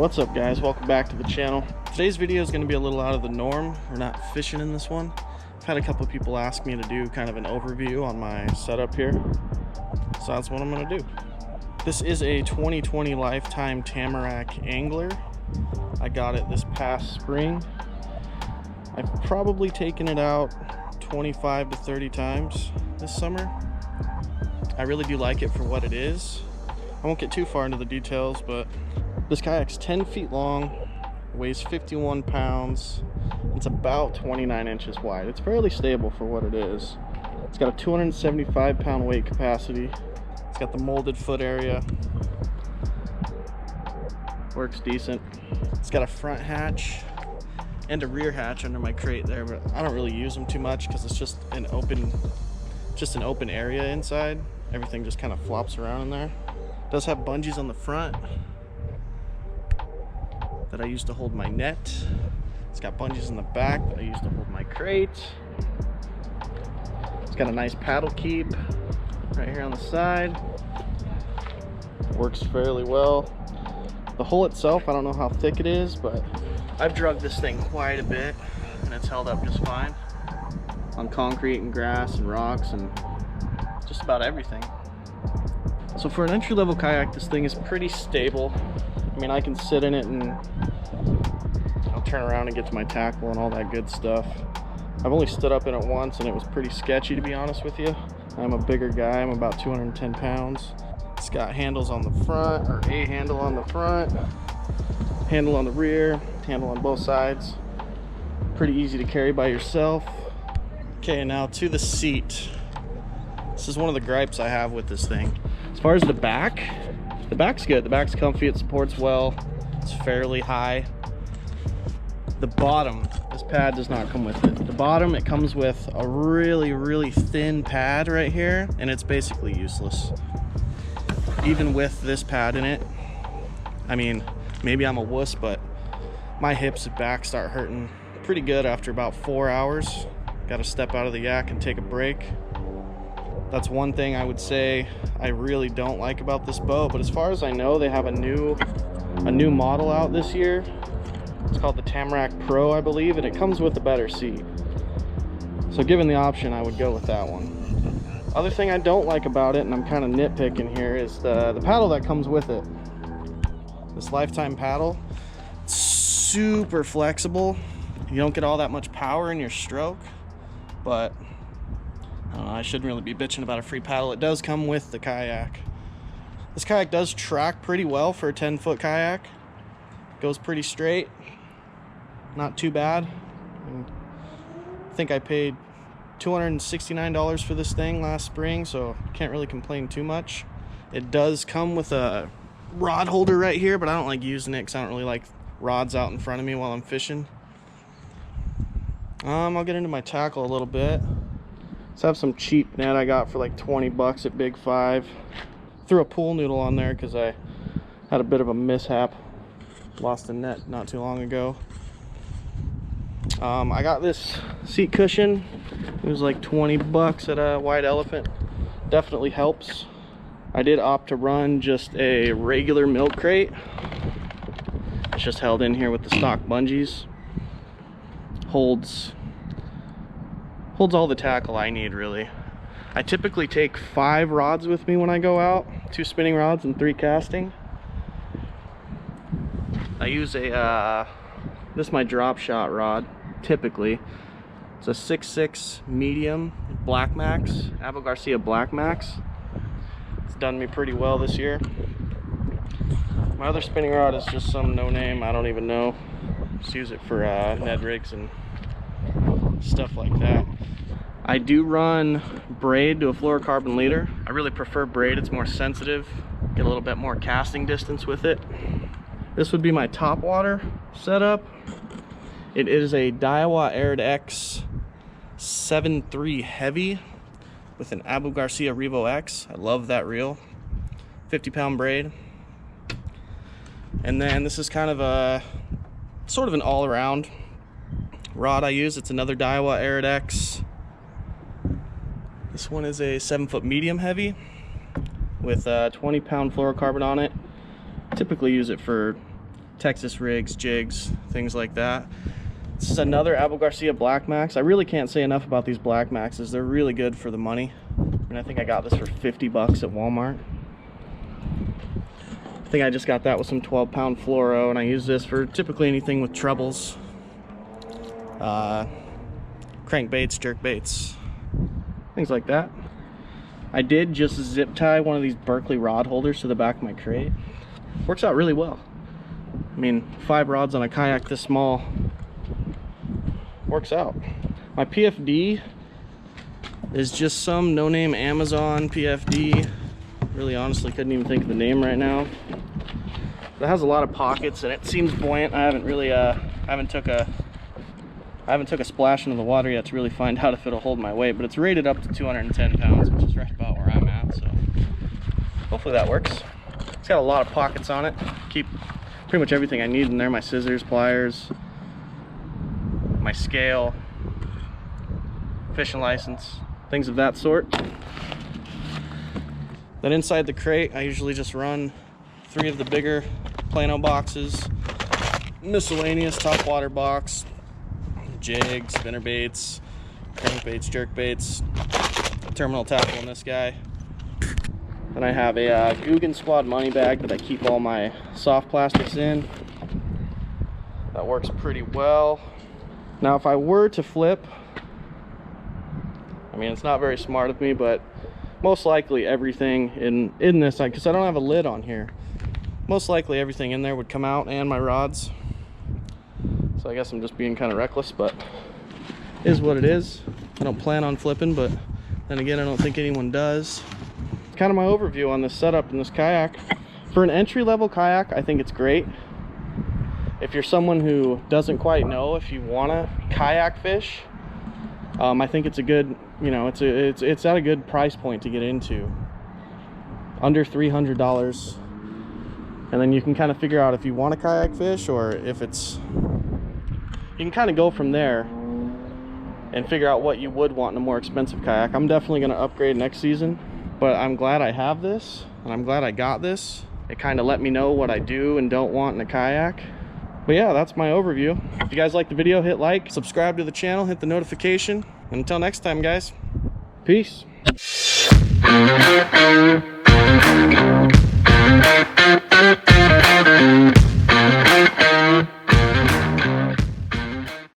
What's up guys, welcome back to the channel. Today's video is going to be a little out of the norm. We're not fishing in this one. I've had a couple of people ask me to do kind of an overview on my setup here, so that's what I'm going to do. This is a 2020 Lifetime Tamarack Angler. I got it this past spring. I've probably taken it out 25 to 30 times this summer. I really do like it for what it is. I won't get too far into the details, but this kayak's 10 feet long, weighs 51 pounds. It's about 29 inches wide. It's fairly stable for what it is. It's got a 275 pound weight capacity. It's got the molded foot area. Works decent. It's got a front hatch and a rear hatch under my crate there, but I don't really use them too much because it's just an open area inside. Everything just kind of flops around in there. It does have bungees on the front that I use to hold my net. It's got bungees in the back that I use to hold my crate. It's got a nice paddle keep right here on the side. Works fairly well. The hull itself, I don't know how thick it is, but I've drugged this thing quite a bit and it's held up just fine on concrete and grass and rocks and just about everything. So for an entry-level kayak, this thing is pretty stable. I mean, I can sit in it and I'll turn around and get to my tackle and all that good stuff. I've only stood up in it once and it was pretty sketchy, to be honest with you. I'm a bigger guy, I'm about 210 pounds. It's got handles on the front, or a handle on the front, handle on the rear, handle on both sides. Pretty easy to carry by yourself. Okay, now to the seat. This is one of the gripes I have with this thing. As far as the back's good. The back's comfy, it supports well, it's fairly high. The bottom, this pad does not come with it. The bottom, it comes with a really thin pad right here, and it's basically useless. Even with this pad in it, I mean, maybe I'm a wuss, but my hips and back start hurting pretty good after about 4 hours. Gotta step out of the yak and take a break. That's one thing I would say I really don't like about this boat, but as far as I know, they have a new model out this year. It's called the Tamarack Pro, I believe, and it comes with a better seat. So given the option, I would go with that one. Other thing I don't like about it, and I'm kind of nitpicking here, is the paddle that comes with it. This Lifetime paddle, it's super flexible. You don't get all that much power in your stroke, but I don't know, I shouldn't really be bitching about a free paddle. It does come with the kayak. This kayak does track pretty well for a 10-foot kayak. Goes pretty straight. Not too bad. I think I paid $269 for this thing last spring, so can't really complain too much. It does come with a rod holder right here, but I don't like using it because I don't really like rods out in front of me while I'm fishing. I'll get into my tackle a little bit. So I have some cheap net I got for like 20 bucks at Big 5. Threw a pool noodle on there because I had a bit of a mishap. Lost a net not too long ago. I got this seat cushion. It was like 20 bucks at a White Elephant. Definitely helps. I did opt to run just a regular milk crate. It's just held in here with the stock bungees. Holds all the tackle I need, really. I typically take 5 rods with me when I go out, 2 spinning rods and 3 casting. I use this is my drop shot rod, typically. It's a 6.6 medium Black Max, Abu Garcia Black Max. It's done me pretty well this year. My other spinning rod is just some no-name, I don't even know. Just use it for Ned rigs and stuff like that. I do run braid to a fluorocarbon leader. I really prefer braid, it's more sensitive. Get a little bit more casting distance with it. This would be my top water setup. It is a Daiwa Arid X 7.3 heavy with an Abu Garcia Revo X. I love that reel. 50-pound braid. And then this is kind of a sort of an all-around rod I use. It's another Daiwa Arid X. This one is a 7-foot medium heavy with a 20-pound fluorocarbon on it. Typically use it for Texas rigs, jigs, things like that. This is another Abu Garcia Black Max. I really can't say enough about these Black Maxes. They're really good for the money. And I think I got this for 50 bucks at Walmart. I think I just got that with some 12-pound fluoro, and I use this for typically anything with trebles, crankbaits, jerk baits, things like that. I did just zip tie one of these Berkeley rod holders to the back of my crate. Works out really well. I mean, 5 rods on a kayak this small works out. My PFD is just some no-name Amazon PFD. Really honestly couldn't even think of the name right now. But it has a lot of pockets and it seems buoyant. I haven't really I haven't took a splash into the water yet to really find out if it'll hold my weight, but it's rated up to 210 pounds, which is right about where I'm at, so hopefully that works. It's got a lot of pockets on it. Keep pretty much everything I need in there: my scissors, pliers, my scale, fishing license, things of that sort. Then inside the crate, I usually just run 3 of the bigger Plano boxes, miscellaneous top water box, jigs, spinnerbaits, crankbaits, jerkbaits, terminal tackle in this guy. Then I have a Guggen Squad money bag that I keep all my soft plastics in. That works pretty well. Now if I were to flip, I mean, it's not very smart of me, but most likely everything in this, because I don't have a lid on here, most likely everything in there would come out, and my rods. So I guess I'm just being kind of reckless, but it is what it is. I don't plan on flipping, but then again, I don't think anyone does. It's kind of my overview on this setup in this kayak. For an entry-level kayak, I think it's great. If you're someone who doesn't quite know if you want to kayak fish, I think it's a good, you know, it's at a good price point to get into, under $300, and then you can kind of figure out if you want to kayak fish, or if it's, you can kind of go from there and figure out what you would want in a more expensive kayak. I'm definitely going to upgrade next season, but I'm glad I have this, and I'm glad I got this. It kind of let me know what I do and don't want in a kayak. But yeah, that's my overview. If you guys like the video, hit like, subscribe to the channel, hit the notification. And until next time, guys, peace.